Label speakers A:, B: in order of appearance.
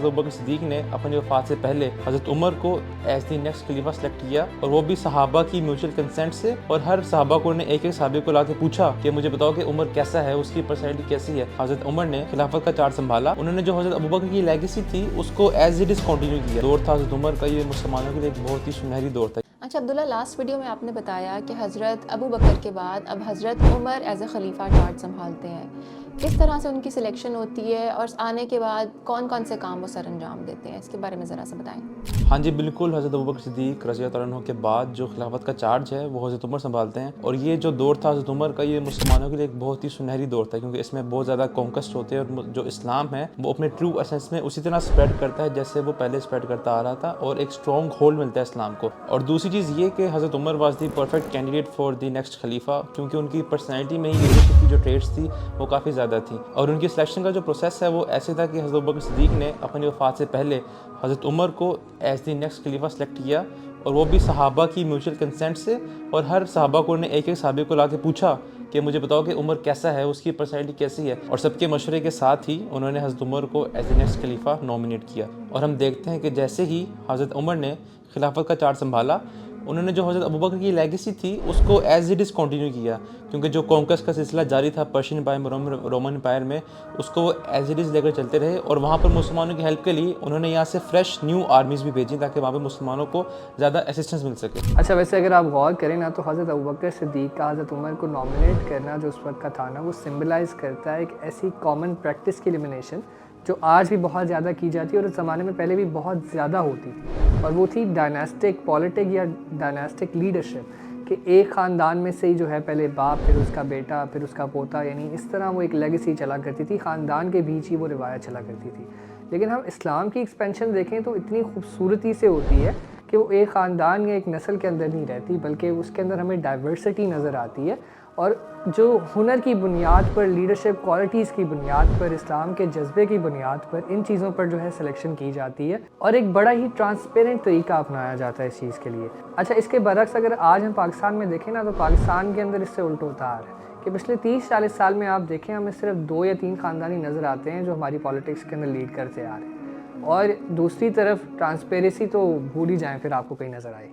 A: हज़रत अबू बकर सिद्दीक़ ने अपनी वफ़ात से पहले हज़रत उमर को as the next Khalifa select किया, और वो भी सहाबा की म्यूचुअल कंसेंट से। और हर सहाबा को ने एक सहाबी को लाके पूछा कि मुझे बताओ कि उमर कैसा है, उसकी पर्सनैलिटी कैसी है। हज़रत उमर ने खिलाफत का चार्ज संभाला। उन्होंने जो हज़रत अबू बकर की लेगेसी थी उसको एज़ इट इज़ कंटिन्यू किया। दौर था हज़रत उमर का, ये मुसलमानों के लिए एक बहुत ही सुनहरी दौर था।
B: अच्छा अब्दुल्ला, लास्ट वीडियो में आपने बताया कि हज़रत अबू बकर के बाद अब हज़रत उमर एज़ अ ख़लीफ़ा चार्ज संभालते हैं। किस तरह से उनकी सिलेक्शन होती है और आने के बाद कौन कौन से काम वो सर अंजाम देते हैं, इसके बारे में ज़रा सा बताएं।
A: हाँ जी, बिल्कुल। हज़रत अबू बकर सिद्दीक़ रज़ी अल्लाह अन्हु के बाद जो खिलाफत का चार्ज है वो हज़रत उमर संभालते हैं। और ये जो दौर था हज़रत उमर का, ये मुसलमानों के लिए एक बहुत ही सुनहरी दौर था, क्योंकि इसमें बहुत ज़्यादा कॉन्क्वेस्ट होते हैं और जो इस्लाम है वो अपने ट्रू एसेंस में उसी तरह स्प्रेड करता है जैसे वो पहले स्प्रेड करता आ रहा था, और एक स्ट्रॉन्ग होल्ड मिलता है इस्लाम को। और दूसरी चीज़ ये कि हज़रत Umar was the perfect candidate for the next खलीफा, क्योंकि उनकी पर्सनैलिटी में ही लीडरशिप की जो ट्रेड्स थी वो काफ़ी ज़्यादा थी। और उनकी सिलेक्शन का जो प्रोसेस है वो ऐसे था कि हज़रत अबू बकर सिद्दीक़ ने अपनी वफ़ात से पहले हज़रत उमर को as the next Khalifa select किया, और वो भी सहाबा की म्यूचुअल कंसेंट से। और हर सहाबा को ने एक सहाबी को लाके पूछा कि मुझे बताओ कि उमर कैसा है, उसकी पर्सनैलिटी कैसी है। और सबके मशवरे के साथ ही उन्होंने हज़रत उमर को as the next Khalifa nominate किया। और हम देखते हैं कि जैसे ही हज़रत उमर ने खिलाफत का चार्ज संभाला, उन्होंने जो हज़रत अबू बकर की लेगेसी थी उसको एज़ इट इज़ कंटिन्यू किया, क्योंकि जो कॉन्क्वेस्ट का सिलसिला जारी था पर्शियन एम्पायर रोमन एम्पायर में, उसको वो एज़ इट इज़ लेकर चलते रहे। और वहाँ पर मुसलमानों की हेल्प के लिए उन्होंने यहाँ से फ्रेश न्यू आर्मीज़ भी भेजी, ताकि वहाँ पर मुसलमानों को ज़्यादा असिस्टेंस मिल सके।
C: अच्छा, वैसे अगर आप गौर करें ना, तो हज़रत अबू बकर सिद्दीक़ का हज़रत उमर को नॉमिनेट करना जो उस वक्त का था ना, वो सिम्बलाइज़ करता है एक ऐसी कॉमन प्रैक्टिस की एलिमिनेशन जो आज भी बहुत ज़्यादा की जाती है और उस ज़माने में पहले भी बहुत ज़्यादा होती थी। और वो थी डायनास्टिक पॉलिटिक या डायनास्टिक लीडरशिप, कि एक ख़ानदान में से ही जो है पहले बाप, फिर उसका बेटा, फिर उसका पोता, यानी इस तरह वो एक लेगेसी चला करती थी, ख़ानदान के बीच ही वो रिवायत चला करती थी। लेकिन हम इस्लाम की एक्सपेंशन देखें तो इतनी खूबसूरती से होती है कि वो एक ख़ानदान या एक नस्ल के अंदर नहीं रहती, बल्कि उसके अंदर हमें डाइवर्सिटी नज़र आती है। और जो हुनर की बुनियाद पर, लीडरशिप क्वालिटीज़ की बुनियाद पर, इस्लाम के जज्बे की बुनियाद पर, इन चीज़ों पर जो है सिलेक्शन की जाती है, और एक बड़ा ही ट्रांसपेरेंट तरीका अपनाया जाता है इस चीज़ के लिए। अच्छा, इसके बरक्स अगर आज हम पाकिस्तान में देखें ना, तो पाकिस्तान के अंदर इससे उल्टा होता आ रहा है कि पिछले 30-40 साल में आप देखें, हमें सिर्फ 2 या 3 ख़ानदानी नज़र आते हैं जो हमारी पॉलिटिक्स के अंदर लीड करते आ रहे हैं। और दूसरी तरफ ट्रांसपेरेंसी तो भूल ही जाएँ, फिर आपको कहीं नज़र आए।